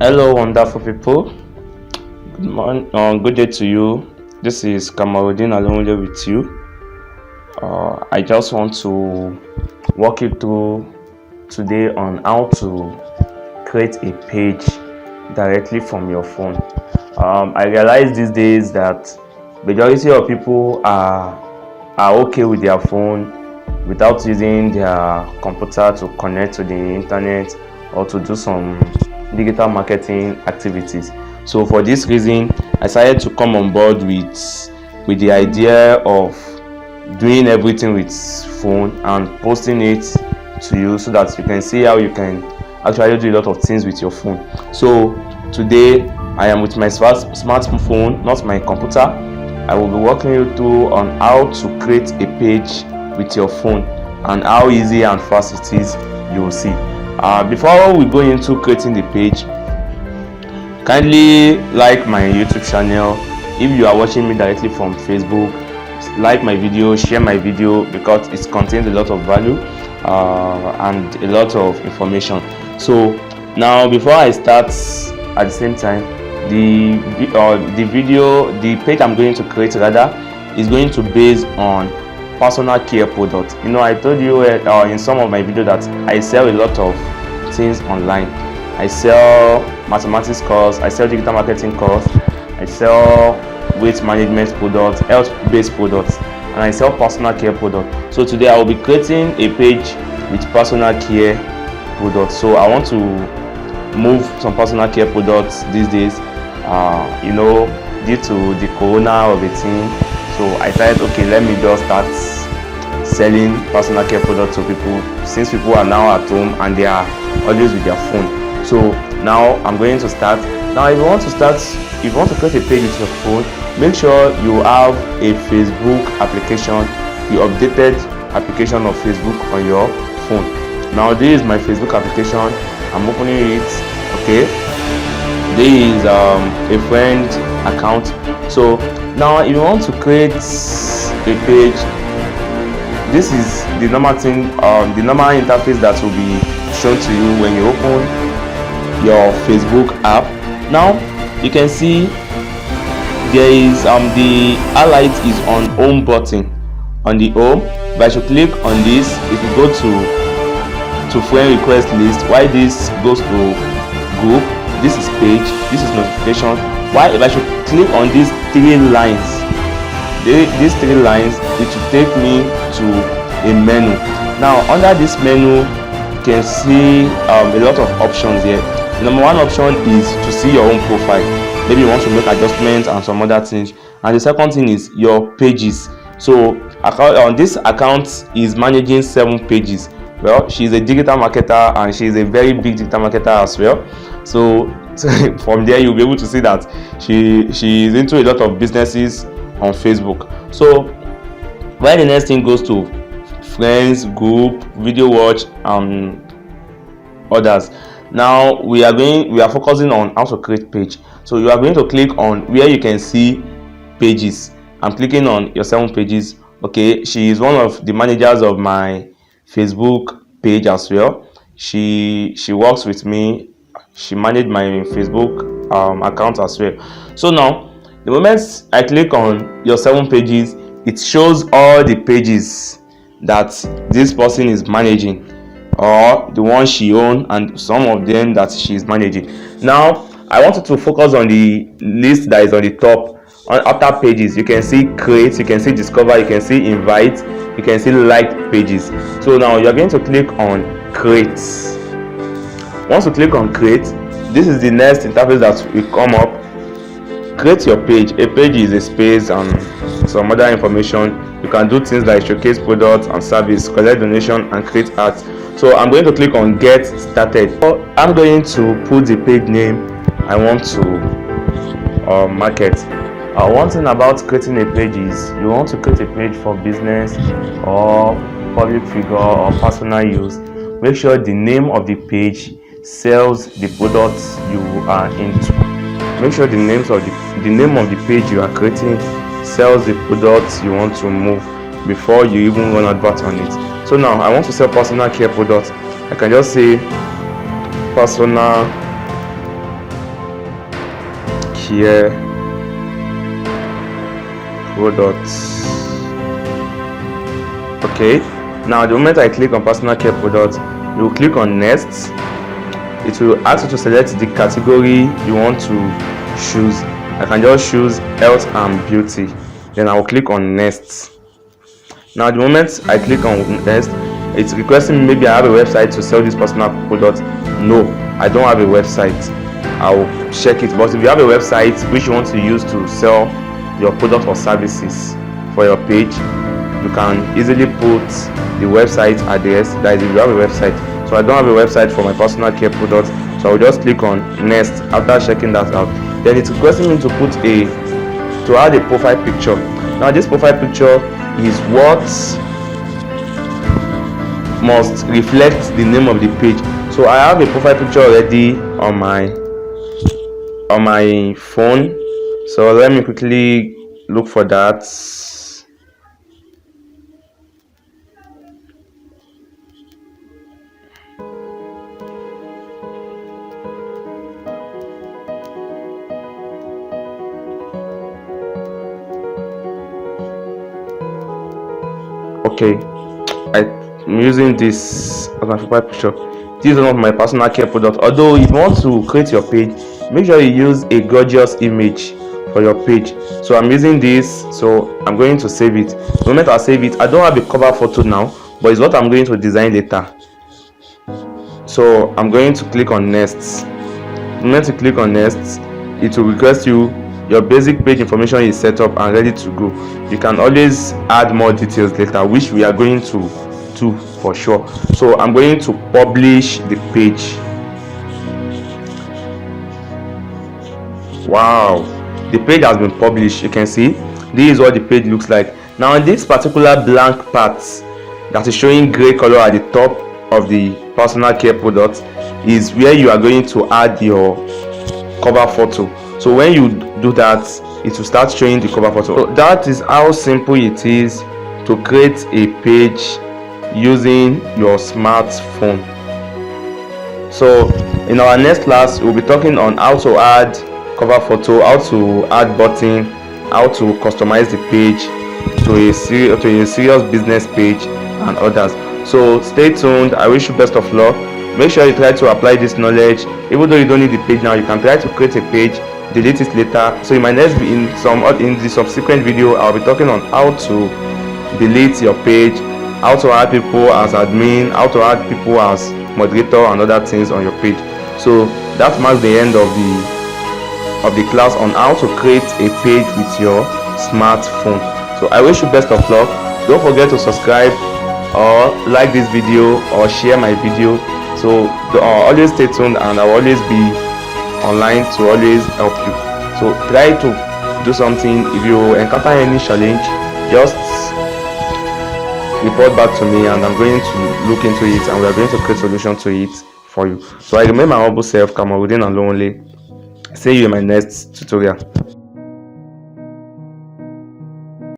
Hello, wonderful people. Good morning, good day to you. This is Kamaruddin Alonso with you. I just want to walk you through today on how to create a page directly from your phone. I realize these days that majority of people are okay with their phone without using their computer to connect to the internet or to do some digital marketing activities. So for this reason, I decided to come on board with the idea of doing everything with phone and posting it to you so that you can see how you can actually do a lot of things with your phone. So today I am with my smartphone, not my computer. I will be walking you through on how to create a page with your phone and how easy and fast it is. You will see. Before we go into creating the page, kindly like my YouTube channel. If you are watching me directly from Facebook, like my video, share my video, because it contains a lot of value and a lot of information. So now, before I start, at the same time, the page I'm going to create rather is going to base on personal care products. I told you in some of my videos that I sell a lot of things online. I sell mathematics course, I sell digital marketing course, I sell weight management products, health-based products, and I sell personal care products. So today I will be creating a page with personal care products. So I want to move some personal care products these days, due to the corona-19. So I decided, okay, let me just start selling personal care products to people, since people are now at home and they are always with their phone. So now I'm going to start. Now if you want to create a page with your phone, make sure you have a Facebook application, the updated application of Facebook on your phone. Now this is my Facebook application. I'm opening it. Okay, this is a friend account. So now if you want to create a page, this is the normal thing, the normal interface that will be shown to you when you open your Facebook app. Now you can see there is the highlight is on home button on the home. But I should click on this, it will go to friend request list. Why this goes to group, this is page, this is notification. Why if I should click on these three lines, these three lines, it will take me to a menu. Now under this menu you can see a lot of options here. Number one option is to see your own profile. Maybe you want to make adjustments and some other things. And the second thing is your pages. So on this account is managing 7 pages. Well, she's a digital marketer and she's a very big digital marketer as well. So from there you'll be able to see that she is into a lot of businesses on Facebook. So where the next thing goes to friends, group, video watch, others. Now we are focusing on how to create page. So you are going to click on where you can see pages. I'm clicking on your 7 pages. Okay, she is one of the managers of my Facebook page as well. She works with me. She managed my Facebook account as well. So now the moment I click on your 7 pages, it shows all the pages that this person is managing, or the one she owns, and some of them that she is managing. Now I wanted to focus on the list that is on the top. After pages, you can see create, you can see discover, you can see invite, you can see like pages. So now you are going to click on create. Once you click on create, this is the next interface that will come up. Create your page. A page is a space and some other information. You can do things like showcase products and service, collect donation, and create art. So I'm going to click on get started. So I'm going to put the page name I want to market. One thing about creating a page is you want to create a page for business or public figure or personal use. Make sure the name of the page sells the products you are into. Make sure the name of the page you are creating sells the products you want to move before you even run advert on it. So now I want to sell personal care products. I can just say personal care products. Okay, now the moment I click on personal care products, you will click on next. It will ask you to select the category you want to choose. I can just choose health and beauty, then I will click on next. Now the moment I click on next, it's requesting me maybe I have a website to sell this personal product. No, I don't have a website. I'll check it. But if you have a website which you want to use to sell your product or services for your page, you can easily put the website address. That is, if you have a website. So I don't have a website for my personal care products, so I will just click on next after checking that out. Then it's requesting me to add a profile picture. Now this profile picture is what must reflect the name of the page. So I have a profile picture already on my phone, so let me quickly look for that. Okay, I'm using this as my profile picture. This is one of my personal care products. Although if you want to create your page, make sure you use a gorgeous image for your page. So I'm using this, so I'm going to save it. The moment I save it, I don't have a cover photo now, but it's what I'm going to design later. So I'm going to click on next. The moment you click on next, it will request you your basic page information is set up and ready to go. You can always add more details later, which we are going to do for sure. So I'm going to publish the page. Wow, the page has been published. You can see this is what the page looks like. Now in this particular blank part that is showing gray color at the top of the personal care product is where you are going to add your cover photo. So when you do that, it will start showing the cover photo. So that is how simple it is to create a page using your smartphone. So in our next class, we'll be talking on how to add cover photo, how to add button, how to customize the page to a serious business page and others. So stay tuned. I wish you best of luck. Make sure you try to apply this knowledge. Even though you don't need the page now, you can try to create a page, delete it later. So in my next in the subsequent video, I'll be talking on how to delete your page, how to add people as admin, how to add people as moderator and other things on your page. So that marks the end of the class on how to create a page with your smartphone. So I wish you best of luck. Don't forget to subscribe or like this video or share my video. So always stay tuned, and I will always be online to always help you. So try to do something. If you encounter any challenge, just report back to me, and I'm going to look into it, and we are going to create solution to it for you. So I remain my humble self, Kamarudin and Lonely. See you in my next tutorial.